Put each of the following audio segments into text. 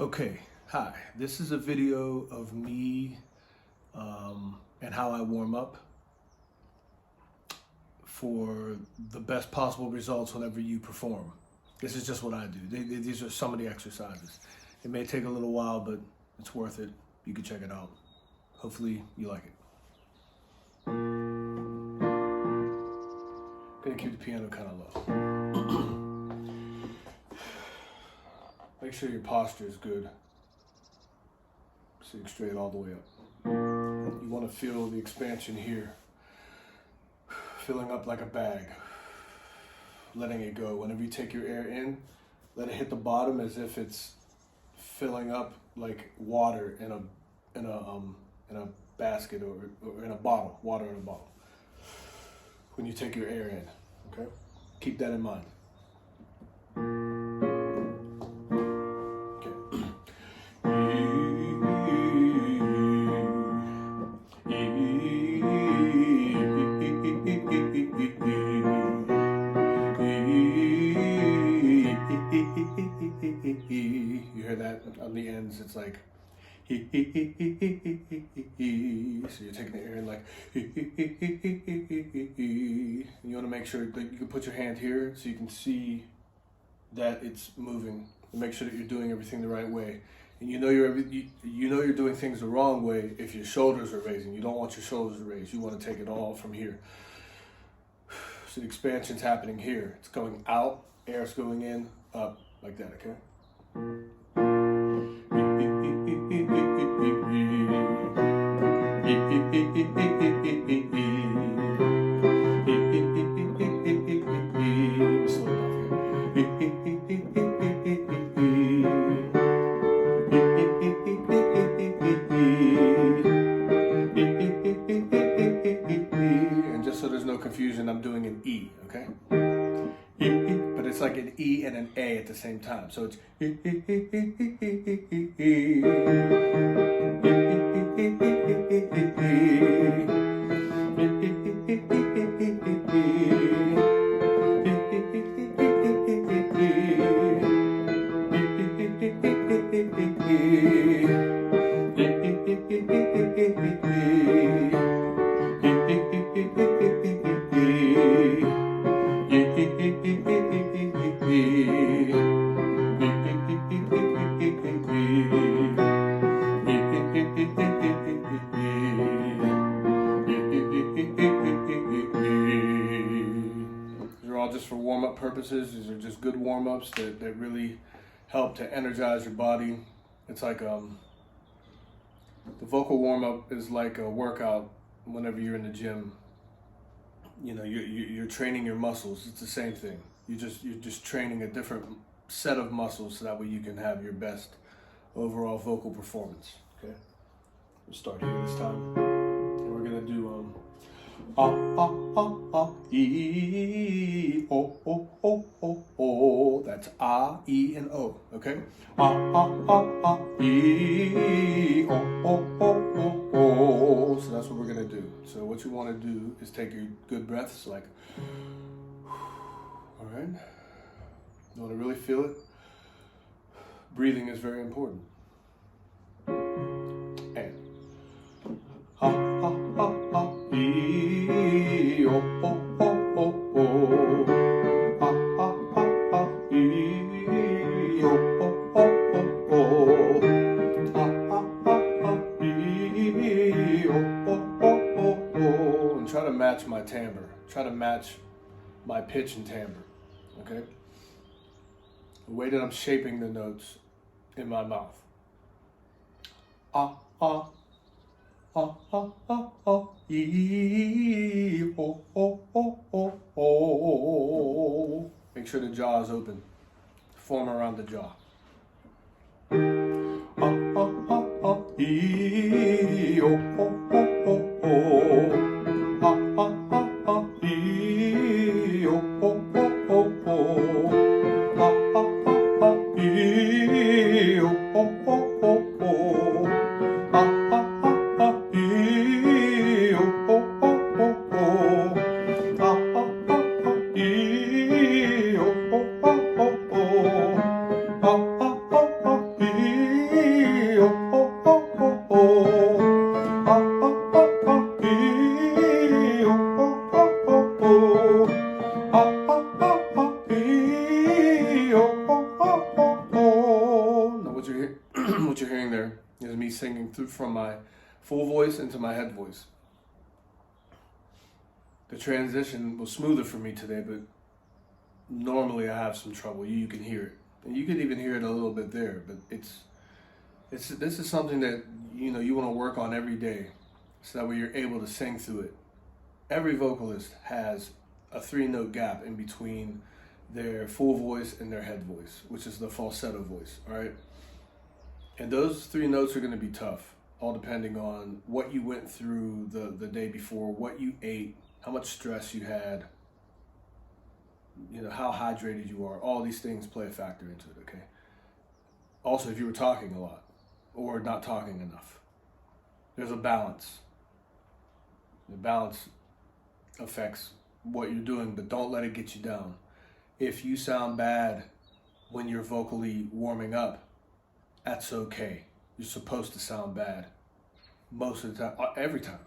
Okay, hi. This is a video of me and how I warm up for the best possible results whenever you perform. This is just what I do. These are some of the exercises. It may take a little while, but it's worth it. You can check it out. Hopefully you like it. Gonna keep the piano kind of low. Make sure your posture is good. Sitting straight all the way up. You want to feel the expansion here. Filling up like a bag. Letting it go. Whenever you take your air in, let it hit the bottom as if it's filling up like water in a basket or in a bottle. Water in a bottle. When you take your air in. Okay? Keep that in mind. You hear that on the ends? It's like so you're taking the air in like you want to make sure that you can put your hand here so you can see that it's moving. Make sure that you're doing everything the right way. And you know you're doing things the wrong way if your shoulders are raising. You don't want your shoulders raised. You want to take it all from here. So the expansion's happening here. It's going out, air's going in, up, like that, okay? And just so there's no confusion, I'm doing an E, okay? But it's like an E and an A at the same time. So it's These are all just for warm-up purposes. These are just good warm-ups that really help to energize your body. It's like the vocal warm-up is like a workout whenever you're in the gym. You know, you're training your muscles. It's the same thing. You're just training a different set of muscles so that way you can have your best overall vocal performance. Okay, we'll start here this time, and we're gonna do E, O. That's E, and O. Okay, E, O. So that's what we're gonna do. So what you want to do is take your good breaths, like, all right. You want to really feel it. Breathing is very important. And E, O. E, O. And try to match my timbre. Try to match my pitch and timbre. Okay? The way that I'm shaping the notes in my mouth. E, O. Make sure the jaw is open. Form around the jaw. E, O. what you're hearing there is me singing through from my full voice into my head voice. The transition was smoother for me today, but normally I have some trouble. You can hear it, and you could even hear it a little bit there. But this is something that you want to work on every day, so that way you're able to sing through it. Every vocalist has a 3-note gap in between their full voice and their head voice, which is the falsetto voice. All right, and those 3 notes are going to be tough, all depending on what you went through the day before, what you ate, how much stress you had, how hydrated you are. All these things play a factor into it, okay? Also, if you were talking a lot or not talking enough, there's a balance. The balance affects what you're doing, but don't let it get you down. If you sound bad when you're vocally warming up, that's okay. You're supposed to sound bad most of the time, every time.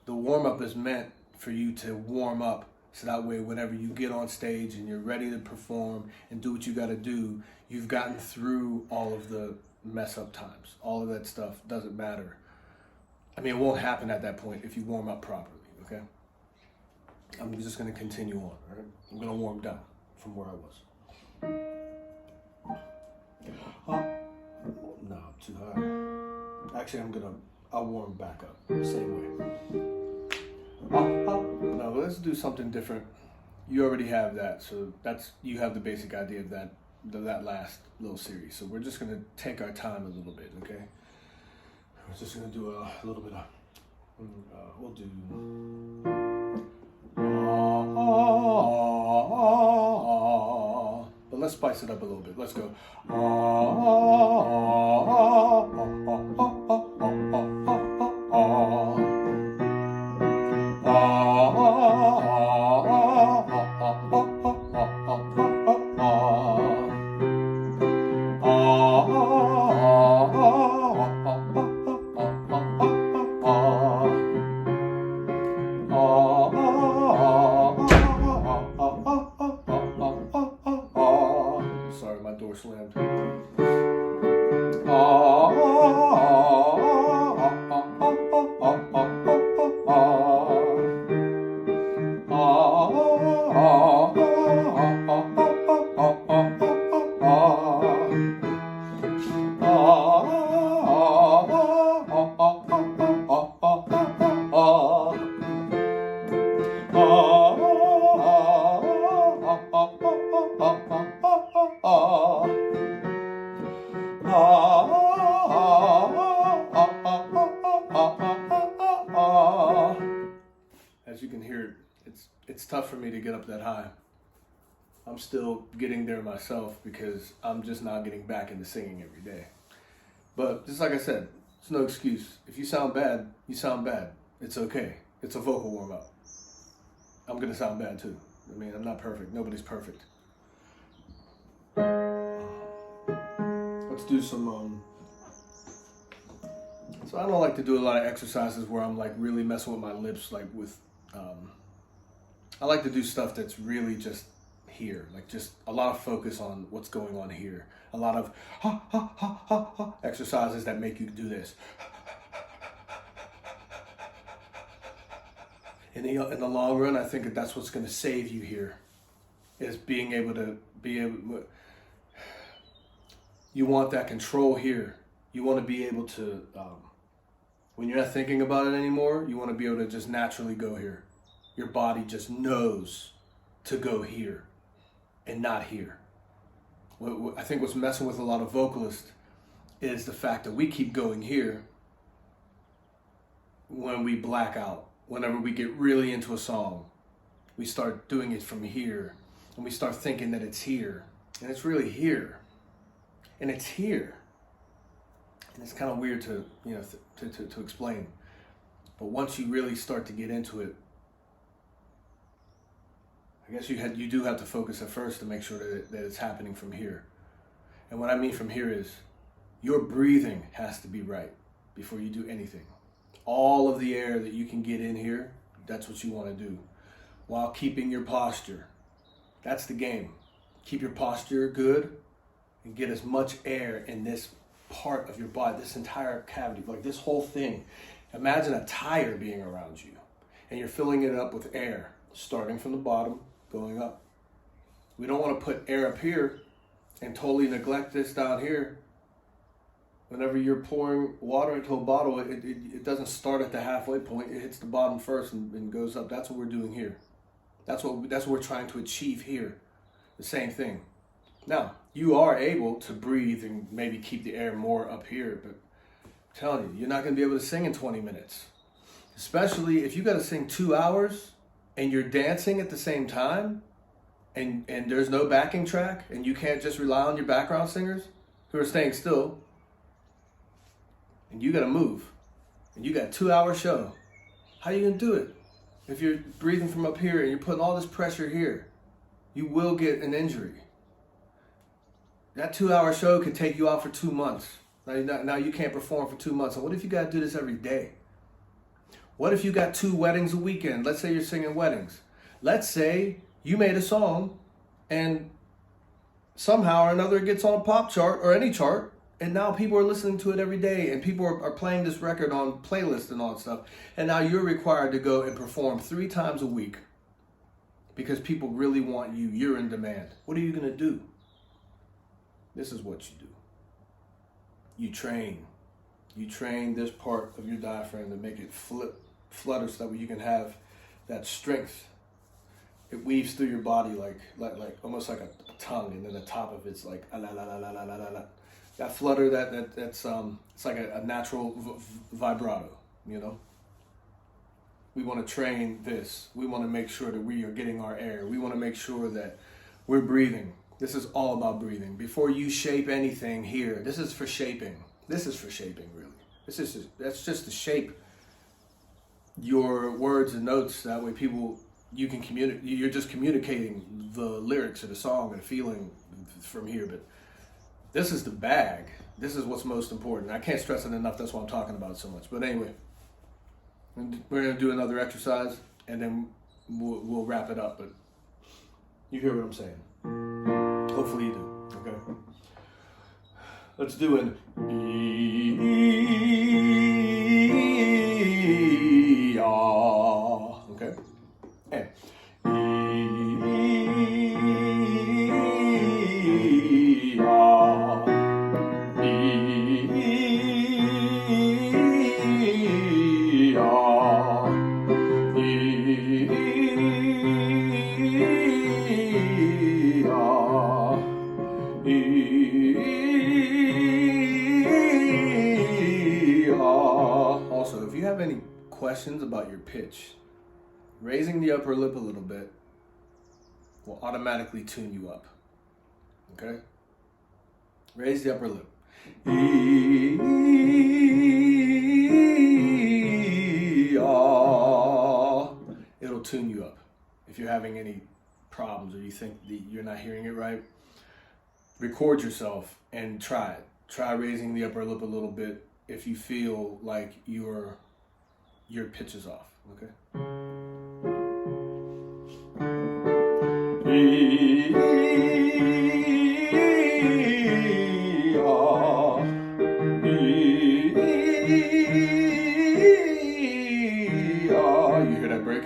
The warm-up is meant for you to warm up, so that way whenever you get on stage and you're ready to perform and do what you got to do, you've gotten through all of the mess up times. All of that stuff doesn't matter. I mean, it won't happen at that point if you warm up properly, okay? I'm just going to continue on, all right? I'm going to warm down from where I was. No, too high. Actually, I'll warm back up the same way. No, let's do something different. You already have that, so you have the basic idea of that last little series. So we're just gonna take our time a little bit, okay? We're just gonna do a little bit of. We'll do. But let's spice it up a little bit. Let's go. Sorry, my door slammed. As you can hear, it's tough for me to get up that high. I'm still getting there myself because I'm just not getting back into singing every day. But just like I said, it's no excuse. If you sound bad, you sound bad. It's okay. It's a vocal warm-up. I'm going to sound bad too. I mean, I'm not perfect. Nobody's perfect. Let's do some... So I don't like to do a lot of exercises where I'm like really messing with my lips, like with... I like to do stuff that's really just here, like just a lot of focus on what's going on here. A lot of ha, ha, ha, ha, ha exercises that make you do this. In the long run, I think that's what's going to save you here, is being able to you want that control here. You want to be able to, when you're not thinking about it anymore, you want to be able to just naturally go here. Your body just knows to go here and not here. I think what's messing with a lot of vocalists is the fact that we keep going here when we black out. Whenever we get really into a song, we start doing it from here, and we start thinking that it's here, and it's really here, and it's here. And it's kind of weird to to explain, but once you really start to get into it, I guess you do have to focus at first to make sure that it's happening from here. And what I mean from here is your breathing has to be right before you do anything. All of the air that you can get in here, that's what you want to do, while keeping your posture. That's the game. Keep your posture good and get as much air in this part of your body, this entire cavity, like this whole thing. Imagine a tire being around you, and you're filling it up with air, starting from the bottom, going up. We don't want to put air up here and totally neglect this down here. Whenever you're pouring water into a bottle, it doesn't start at the halfway point. It hits the bottom first and goes up. That's what we're doing here. That's what we're trying to achieve here. The same thing. Now, you are able to breathe and maybe keep the air more up here, but I'm telling you, you're not going to be able to sing in 20 minutes. Especially if you got to sing 2 hours and you're dancing at the same time, and there's no backing track, and you can't just rely on your background singers who are staying still, and you got to move, and you got a 2-hour show. How are you going to do it? If you're breathing from up here and you're putting all this pressure here, you will get an injury. That 2-hour show could take you out for 2 months. Now you can't perform for 2 months. And what if you got to do this every day? What if you got 2 weddings a weekend? Let's say you're singing weddings. Let's say you made a song and somehow or another it gets on a pop chart or any chart, and now people are listening to it every day, and people are playing this record on playlists and all that stuff, and now you're required to go and perform 3 times a week because people really want you. You're in demand. What are you going to do? This is what you do. You train. You train this part of your diaphragm to make it flutter so that you can have that strength. It weaves through your body like almost like a tongue, and then the top of it's like la la la la la la la. That flutter, that's it's like a natural vibrato, you know. We want to train this. We want to make sure that we are getting our air. We want to make sure that we're breathing. This is all about breathing. Before you shape anything here, this is for shaping. This is for shaping, really. That's just to shape your words and notes. That way you can communicate. You're just communicating the lyrics of the song and feeling from here. But this is the bag. This is what's most important. I can't stress it enough. That's why I'm talking about it so much. But anyway, we're going to do another exercise, and then we'll wrap it up. But you hear what I'm saying. Hopefully you do. Okay. Let's do an E-A. Okay. And also, if you have any questions about your pitch, raising the upper lip a little bit will automatically tune you up. Okay? Raise the upper lip. It'll tune you up. If you're having any problems or you think that you're not hearing it right, record yourself and try it. Try raising the upper lip a little bit if you feel like your pitch is off. Okay? You hear that break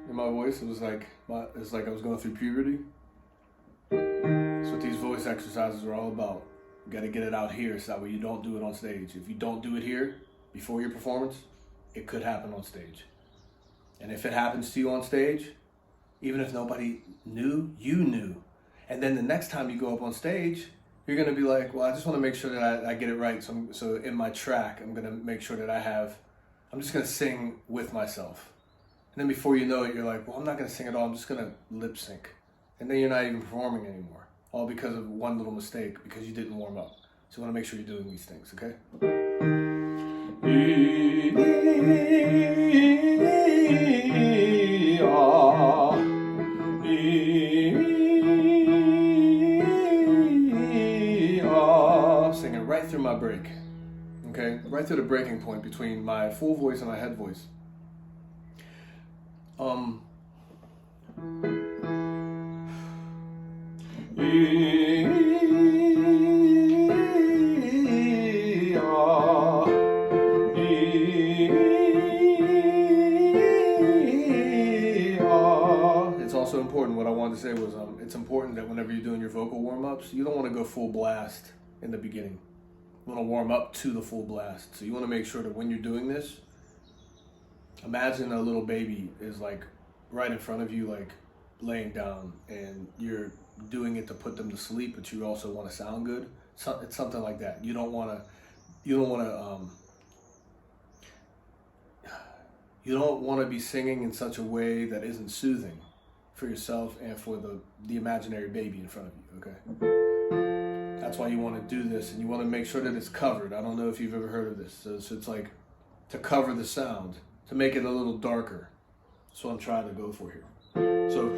in my voice? It's like I was going through puberty. That's what these voice exercises are all about. You got to get it out here so that way you don't do it on stage. If you don't do it here before your performance, it could happen on stage. And if it happens to you on stage, even if nobody knew, you knew. And then the next time you go up on stage, you're going to be like, well, I just want to make sure that I get it right. So in my track, I'm going to make sure that I'm just going to sing with myself. And then before you know it, you're like, well, I'm not going to sing at all. I'm just going to lip sync. And then you're not even performing anymore. All because of one little mistake, because you didn't warm up. So you want to make sure you're doing these things, okay? Sing it right through my break, okay? Right through the breaking point between my full voice and my head voice. whenever you're doing your vocal warm-ups, you don't want to go full blast in the beginning. You want to warm up to the full blast. So you want to make sure that when you're doing this, imagine a little baby is like right in front of you, like laying down, and you're doing it to put them to sleep, but you also want to sound good. So it's something like that. You don't want to be singing in such a way that isn't soothing for yourself and for the imaginary baby in front of you, okay? That's why you want to do this, and you want to make sure that it's covered. I don't know if you've ever heard of this. So it's like to cover the sound, to make it a little darker. That's what I'm trying to go for here. So